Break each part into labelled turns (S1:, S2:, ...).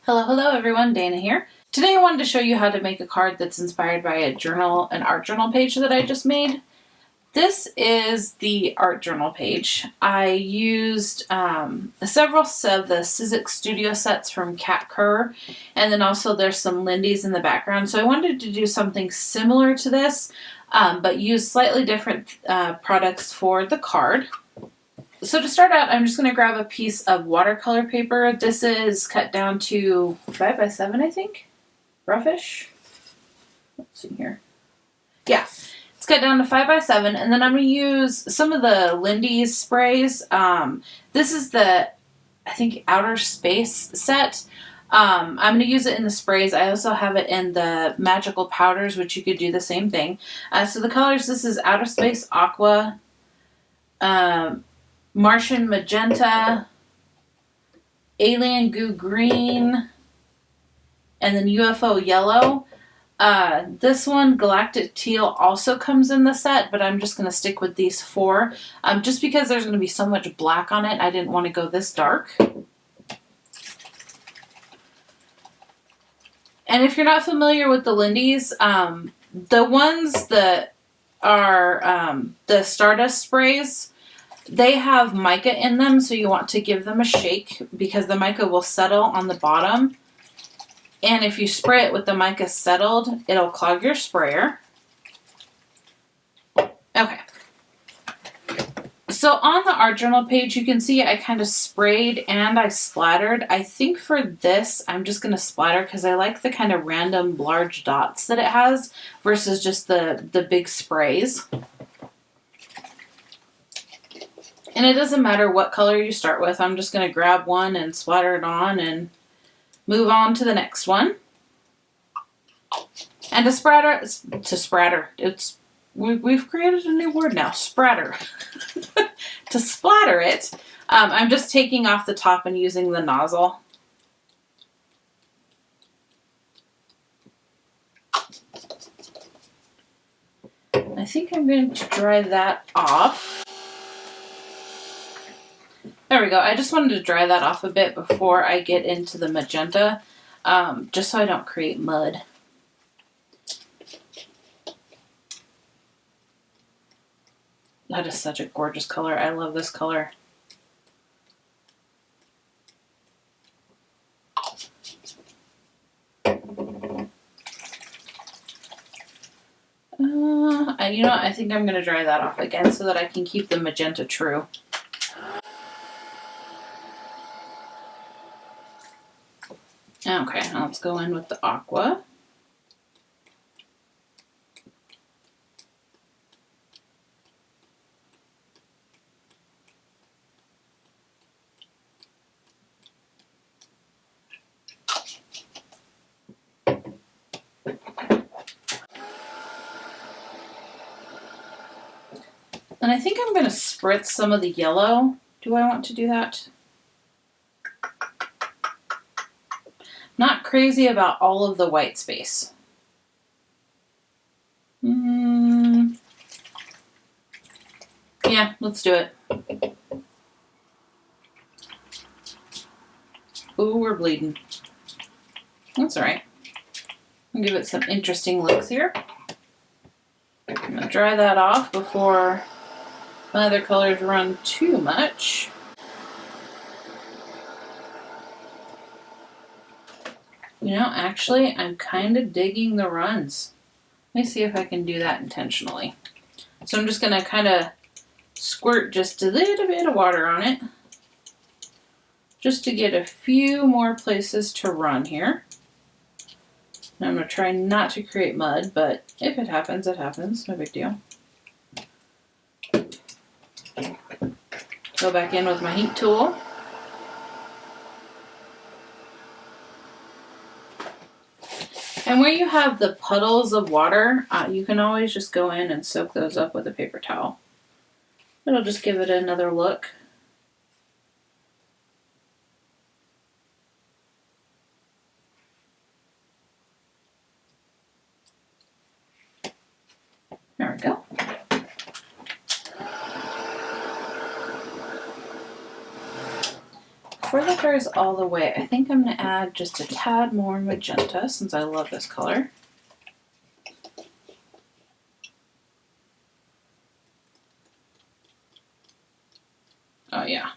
S1: Hello, hello everyone, Dana here. Today I wanted to show you how to make a card that's inspired by an art journal page that I just made. This is the art journal page. I used several of the Sizzix studio sets from Cat Kerr, and then also there's some Lindys in the background. So I wanted to do something similar to this, but use slightly different products for the card. So to start out, I'm just going to grab a piece of watercolor paper. This is cut down to 5 by 7, I think. Roughish. Let's see here. Yeah, it's cut down to 5 by 7, and then I'm going to use some of the Lindys sprays. This is the, I think, Outer Space set. I'm going to use it in the sprays. I also have it in the magical powders, which you could do the same thing. So the colors, this is Outer Space Aqua, Martian Magenta, Alien Goo Green, and then UFO Yellow. This one, Galactic Teal, also comes in the set, but I'm just going to stick with these 4. Just because there's going to be so much black on it, I didn't want to go this dark. And if you're not familiar with the Lindys, the ones that are the Stardust sprays, they have mica in them, so you want to give them a shake because the mica will settle on the bottom. And if you spray it with the mica settled, it'll clog your sprayer. Okay. So on the art journal page, you can see I kind of sprayed and I splattered. I think for this, I'm just going to splatter because I like the kind of random large dots that it has versus just the big sprays. And it doesn't matter what color you start with. I'm just going to grab one and splatter it on and move on to the next one. And to splatter, we've created a new word now, spratter. To splatter it, I'm just taking off the top and using the nozzle. I think I'm going to dry that off. There we go. I just wanted to dry that off a bit before I get into the magenta, just so I don't create mud. That is such a gorgeous color. I love this color. You know what? I think I'm going to dry that off again so that I can keep the magenta true. Okay, now let's go in with the Aqua. And I think I'm going to spritz some of the yellow. Do I want to do that? Not crazy about all of the white space. Yeah, let's do it. Ooh, we're bleeding. That's alright. I'll give it some interesting looks here. I'm going to dry that off before my other colors run too much. You know, actually, I'm kind of digging the runs. Let me see if I can do that intentionally. So I'm just going to kind of squirt just a little bit of water on it, just to get a few more places to run here. And I'm going to try not to create mud, but if it happens, it happens. No big deal. Go back in with my heat tool. And where you have the puddles of water, you can always just go in and soak those up with a paper towel. It'll just give it another look. There we go. before that dries all the way, I think I'm going to add just a tad more magenta since I love this color. Oh yeah.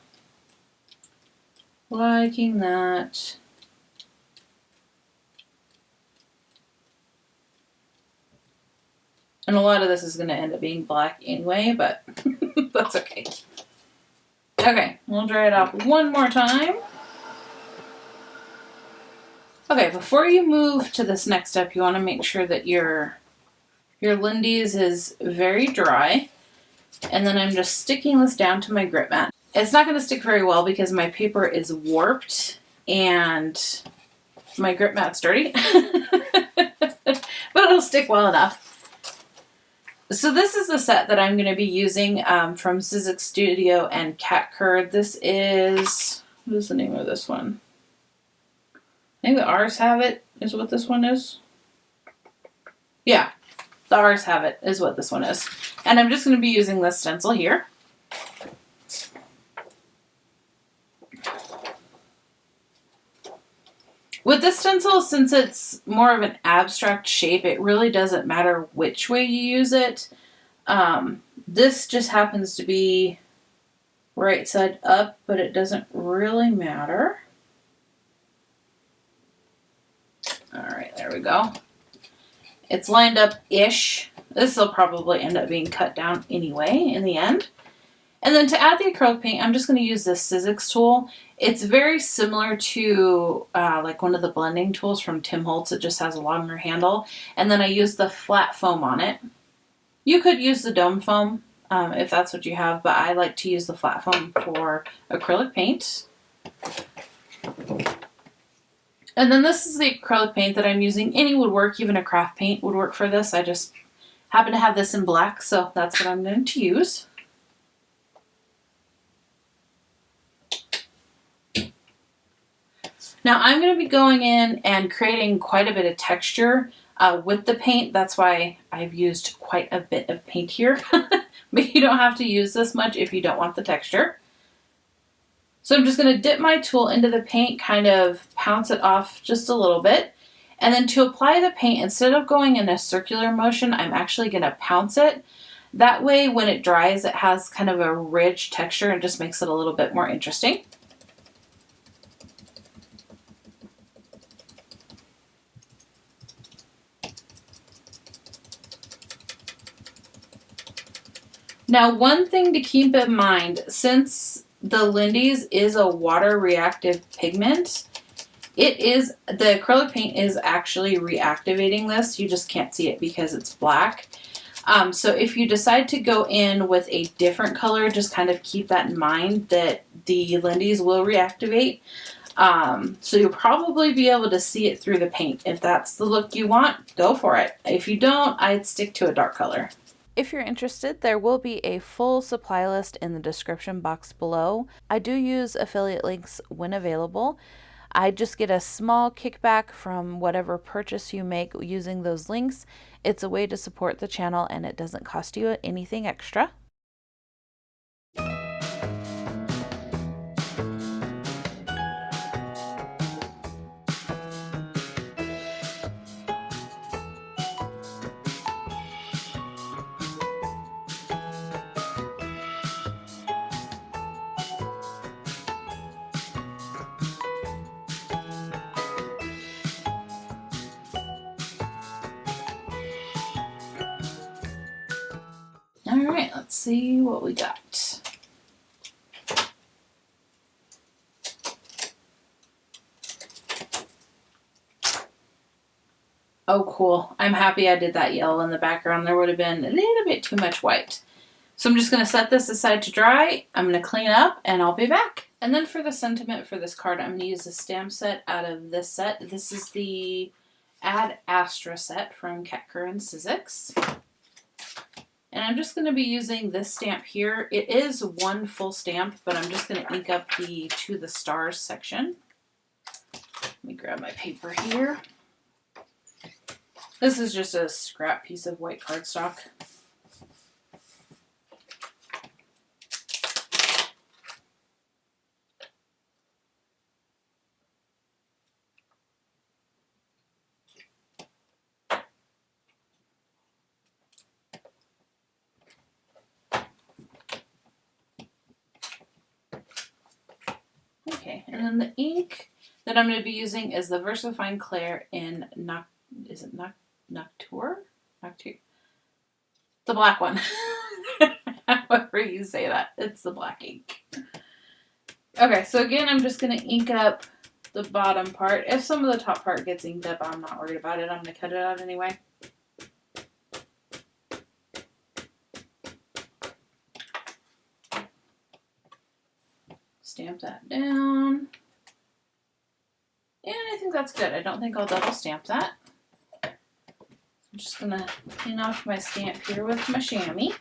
S1: Liking that. And a lot of this is going to end up being black anyway, but that's okay. Okay, we'll dry it off one more time. Okay, before you move to this next step, you want to make sure that your Lindys is very dry. And then I'm just sticking this down to my grip mat. It's not going to stick very well because my paper is warped and my grip mat's dirty. But it'll stick well enough. So this is the set that I'm going to be using from Sizzix Studio and Cat Curd. This is, what is the name of this one? I think the R's Have It is what this one is. Yeah, the R's Have It is what this one is. And I'm just going to be using this stencil here. With this stencil, since it's more of an abstract shape, it really doesn't matter which way you use it. This just happens to be right side up, but it doesn't really matter. All right, there we go. It's lined up-ish. This will probably end up being cut down anyway in the end. And then to add the acrylic paint, I'm just going to use this Sizzix tool. It's very similar to like one of the blending tools from Tim Holtz. It just has a longer handle. And then I use the flat foam on it. You could use the dome foam if that's what you have, but I like to use the flat foam for acrylic paint. And then this is the acrylic paint that I'm using. Any would work, even a craft paint would work for this. I just happen to have this in black, so that's what I'm going to use. Now I'm going to be going in and creating quite a bit of texture with the paint. That's why I've used quite a bit of paint here. But you don't have to use this much if you don't want the texture. So I'm just going to dip my tool into the paint, kind of pounce it off just a little bit. And then to apply the paint, instead of going in a circular motion, I'm actually going to pounce it. That way when it dries, it has kind of a ridge texture and just makes it a little bit more interesting. Now, one thing to keep in mind, since the Lindys is a water reactive pigment, the acrylic paint is actually reactivating this. You just can't see it because it's black. So if you decide to go in with a different color, just kind of keep that in mind that the Lindys will reactivate. So you'll probably be able to see it through the paint. If that's the look you want, go for it. If you don't, I'd stick to a dark color. If you're interested, there will be a full supply list in the description box below. I do use affiliate links when available. I just get a small kickback from whatever purchase you make using those links. It's a way to support the channel and it doesn't cost you anything extra. All right, let's see what we got. Oh, cool. I'm happy I did that yellow in the background. There would have been a little bit too much white. So I'm just going to set this aside to dry. I'm going to clean up and I'll be back. And then for the sentiment for this card, I'm going to use a stamp set out of this set. This is the Ad Astra set from Cat Curd and Sizzix. And I'm just going to be using this stamp here. It is one full stamp, but I'm just going to ink up the To the Stars section. Let me grab my paper here. This is just a scrap piece of white cardstock. Okay, and then the ink that I'm going to be using is the VersaFine Clair in Nocture? Nocture? The black one. However you say that. It's the black ink. Okay, so again, I'm just going to ink up the bottom part. If some of the top part gets inked up, I'm not worried about it. I'm going to cut it out anyway. Stamp that down. And I think that's good. I don't think I'll double stamp that. I'm just going to clean off my stamp here with my chamois.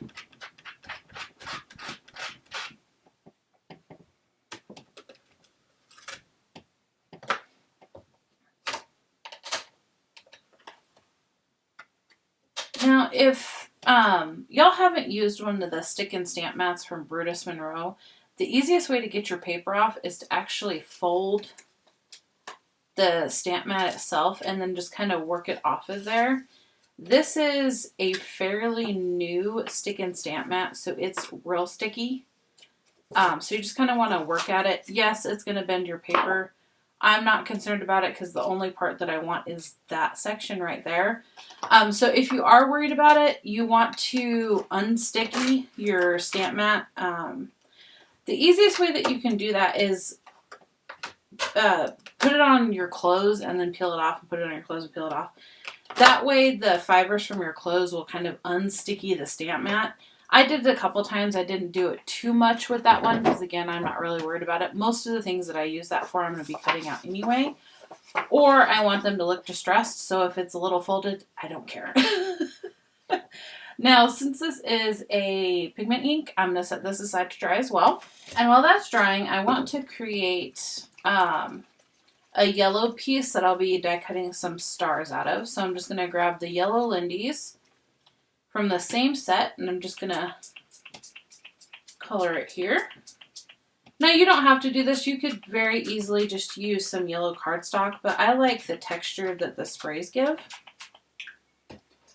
S1: Now, if y'all haven't used one of the stick and stamp mats from Brutus Monroe, the easiest way to get your paper off is to actually fold the stamp mat itself and then just kind of work it off of there. This is a fairly new stick and stamp mat, so it's real sticky. So you just kind of want to work at it. Yes, it's going to bend your paper. I'm not concerned about it because the only part that I want is that section right there. So if you are worried about it, you want to unsticky your stamp mat. The easiest way that you can do that is put it on your clothes and then peel it off, and put it on your clothes and peel it off. That way the fibers from your clothes will kind of unsticky the stamp mat. I did it a couple times. I didn't do it too much with that one because, again, I'm not really worried about it. Most of the things that I use that for, I'm going to be cutting out anyway. Or I want them to look distressed, so if it's a little folded, I don't care. Now, since this is a pigment ink, I'm going to set this aside to dry as well. And while that's drying, I want to create a yellow piece that I'll be die cutting some stars out of. So I'm just going to grab the yellow Lindys from the same set, and I'm just going to color it here. Now, you don't have to do this. You could very easily just use some yellow cardstock, but I like the texture that the sprays give.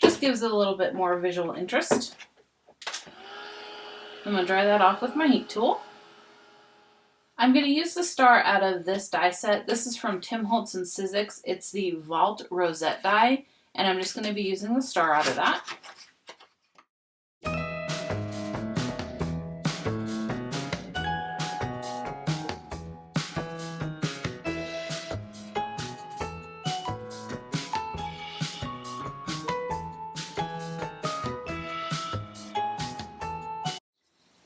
S1: Just gives it a little bit more visual interest. I'm going to dry that off with my heat tool. I'm going to use the star out of this die set. This is from Tim Holtz and Sizzix. It's the Vault Rosette die, and I'm just going to be using the star out of that.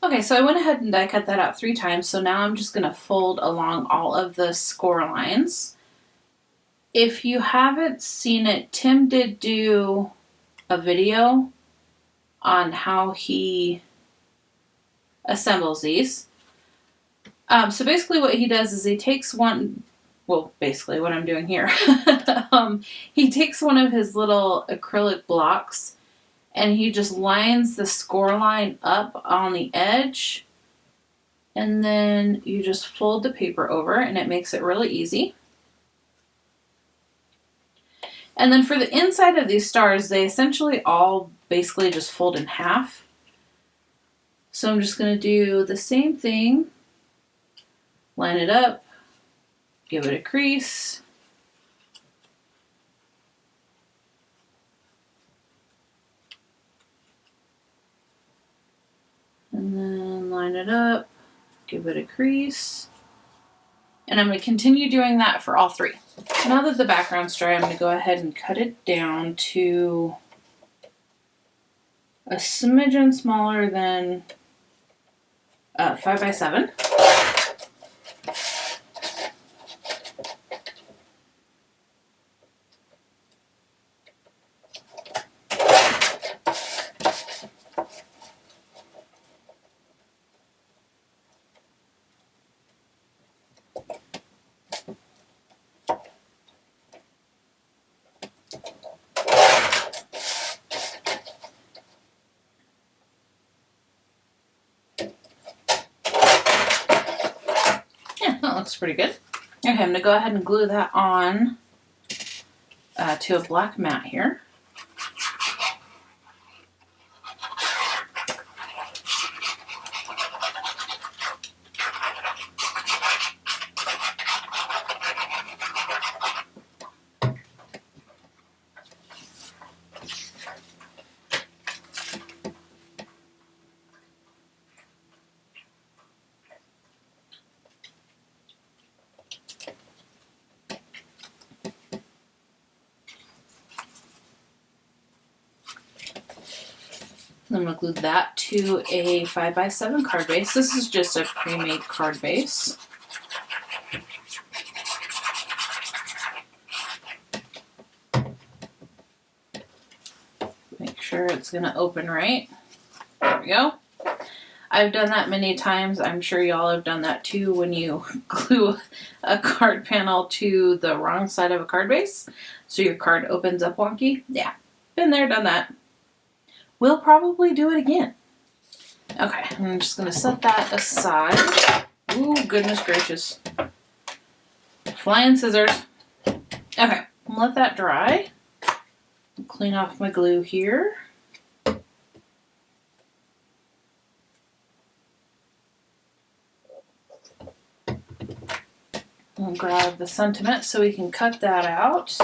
S1: Okay, so I went ahead and die cut that out 3 times, so now I'm just going to fold along all of the score lines. If you haven't seen it, Tim did do a video on how he assembles these. So basically what he does is he takes basically what I'm doing here. He takes one of his little acrylic blocks and he just lines the score line up on the edge, and then you just fold the paper over, and it makes it really easy. And then for the inside of these stars, they essentially all basically just fold in half. So I'm just going to do the same thing, line it up, give it a crease. And then line it up, give it a crease. And I'm going to continue doing that for all 3. Now that the background's dry, I'm going to go ahead and cut it down to a smidgen smaller than 5x7. Looks pretty good. Okay, I'm going to go ahead and glue that on to a black mat here. I'm going to glue that to a 5x7 card base. This is just a pre-made card base. Make sure it's going to open right. There we go. I've done that many times. I'm sure y'all have done that too when you glue a card panel to the wrong side of a card base so your card opens up wonky. Yeah, been there, done that. We'll probably do it again. Okay, I'm just going to set that aside. Ooh, goodness gracious. Flying scissors. Okay, let that dry. Clean off my glue here. I'll grab the sentiment so we can cut that out.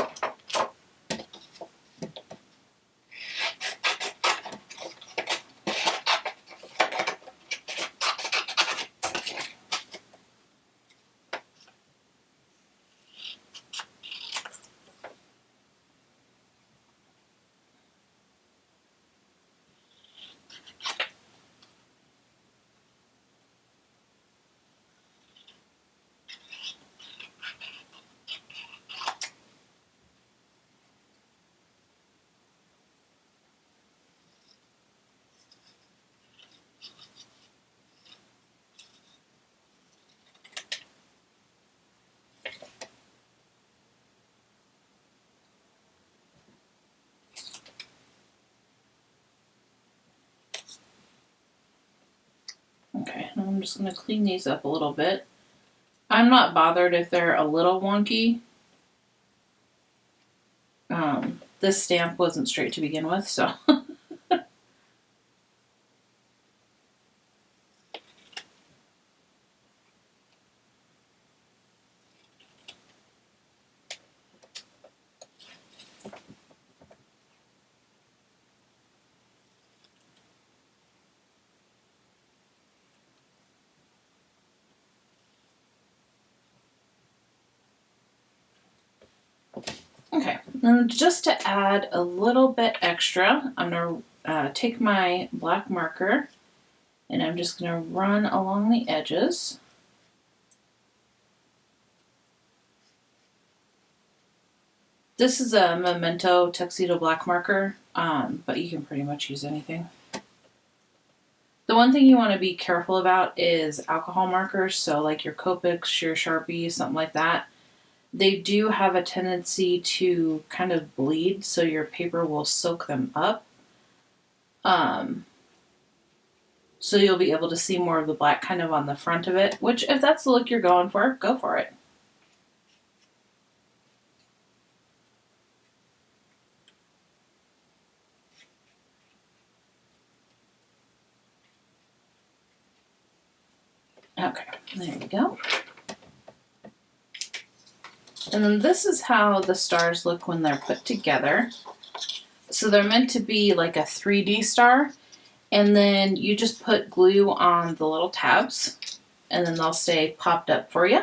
S1: Okay, I'm just going to clean these up a little bit. I'm not bothered if they're a little wonky. This stamp wasn't straight to begin with, so. Okay, and just to add a little bit extra, I'm going to take my black marker and I'm just going to run along the edges. This is a Memento Tuxedo black marker, but you can pretty much use anything. The one thing you want to be careful about is alcohol markers, so like your Copics, your Sharpies, something like that. They do have a tendency to kind of bleed, so your paper will soak them up. So you'll be able to see more of the black kind of on the front of it, which if that's the look you're going for, go for it. Okay, there we go. And then this is how the stars look when they're put together. So they're meant to be like a 3D star, and then you just put glue on the little tabs, and then they'll stay popped up for you.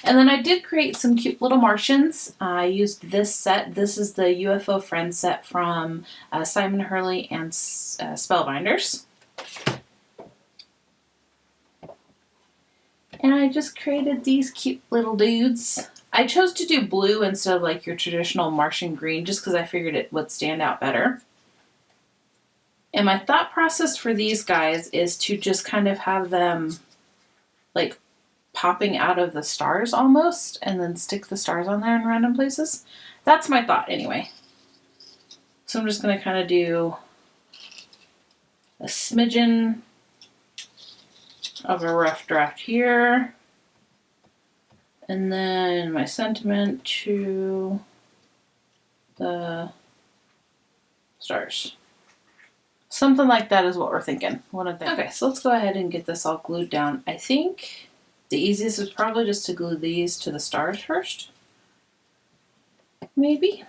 S1: And then I did create some cute little Martians. I used this set. This is the UFO Friends set from Simon Hurley and Spellbinders. And I just created these cute little dudes. I chose to do blue instead of like your traditional Martian green just because I figured it would stand out better. And my thought process for these guys is to just kind of have them like popping out of the stars almost, and then stick the stars on there in random places. That's my thought anyway. So I'm just going to kind of do a smidgen of a rough draft here, and then my sentiment to the stars. Something like that is what we're thinking. Okay, so let's go ahead and get this all glued down. I think the easiest is probably just to glue these to the stars first. Maybe.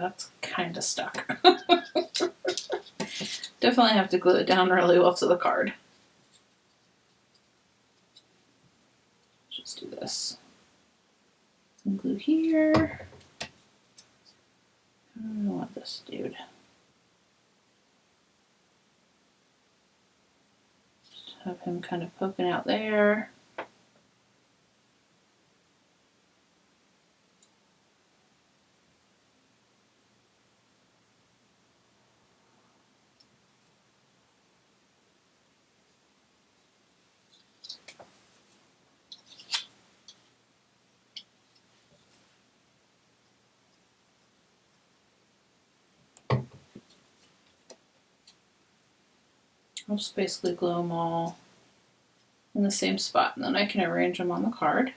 S1: that's kind of stuck. Definitely have to glue it down really well to the card. Just do this. Some glue here. I don't want this dude. Just have him kind of poking out there. I'll just basically glue them all in the same spot, and then I can arrange them on the card.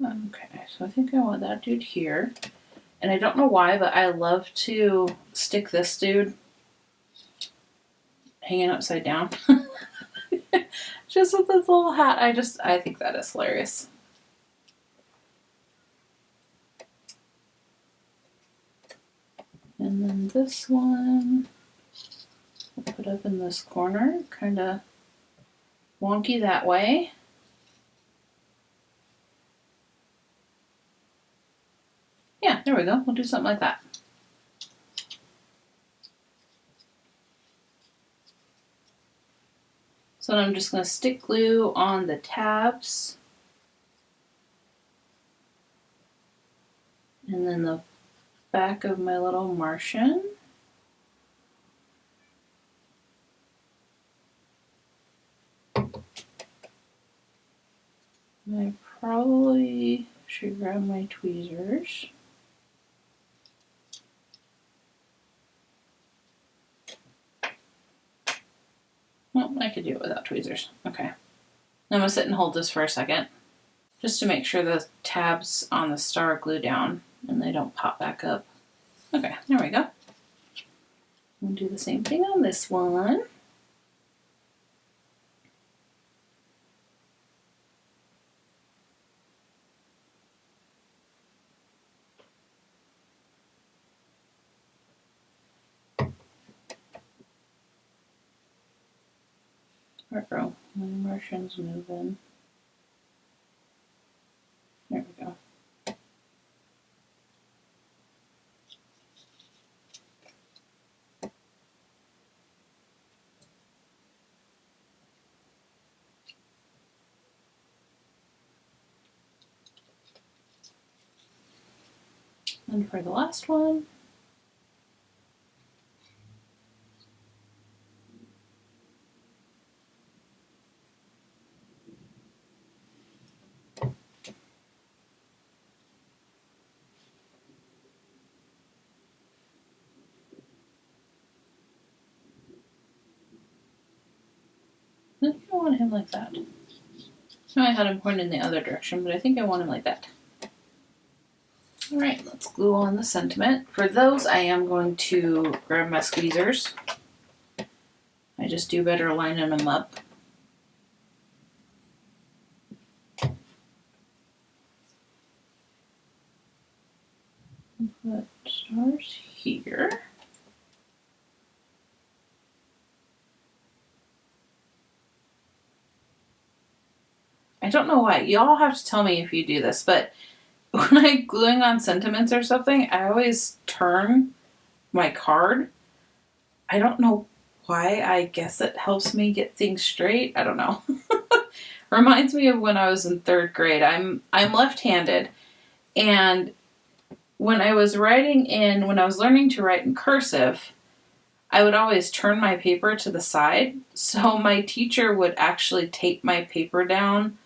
S1: Okay, so I think I want that dude here. And I don't know why, but I love to stick this dude hanging upside down. Just with this little hat. I think that is hilarious. And then this one, I'll put up in this corner, kind of wonky that way. Yeah, there we go. We'll do something like that. So then I'm just going to stick glue on the tabs. And then the back of my little Martian. I probably should grab my tweezers. Well, I could do it without tweezers. Okay. I'm going to sit and hold this for a second, just to make sure the tabs on the star glue down and they don't pop back up. Okay, there we go. We'll do the same thing on this one. Uh-oh, my Martian's moving. There we go. And for the last one, I think I want him like that. No, I had him pointed in the other direction, but I think I want him like that. Alright, let's glue on the sentiment. For those, I am going to grab my squeezers. I just do better lining them up. Put stars here. I don't know why. Y'all have to tell me if you do this, but when I'm gluing on sentiments or something, I always turn my card. I don't know why. I guess it helps me get things straight. I don't know. Reminds me of when I was in 3rd grade. I'm left-handed, and when I was learning to write in cursive, I would always turn my paper to the side. So my teacher would actually tape my paper down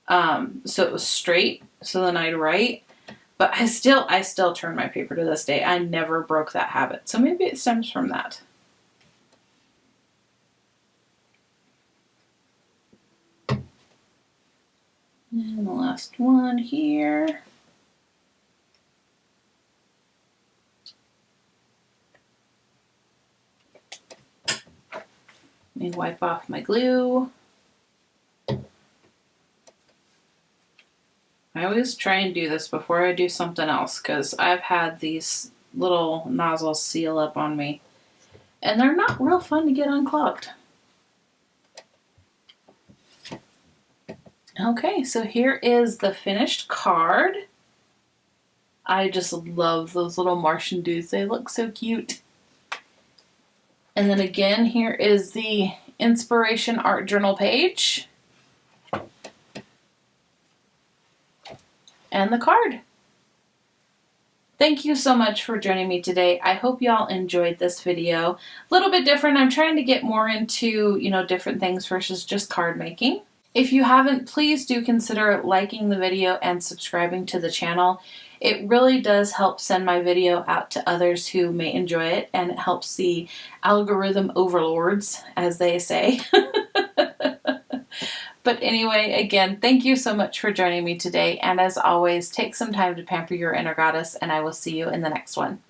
S1: so it was straight. So then I'd write. But I still turn my paper to this day. I never broke that habit. So maybe it stems from that. And the last one here. Let me wipe off my glue. I always try and do this before I do something else because I've had these little nozzles seal up on me and they're not real fun to get unclogged. Okay, so here is the finished card. I just love those little Martian dudes. They look so cute. And then again, here is the inspiration art journal page. And the card. Thank you so much for joining me today. I hope y'all enjoyed this video. A little bit different. I'm trying to get more into, different things versus just card making. If you haven't, please do consider liking the video and subscribing to the channel. It really does help send my video out to others who may enjoy it, and it helps the algorithm overlords, as they say. But anyway, again, thank you so much for joining me today. And as always, take some time to pamper your inner goddess, and I will see you in the next one.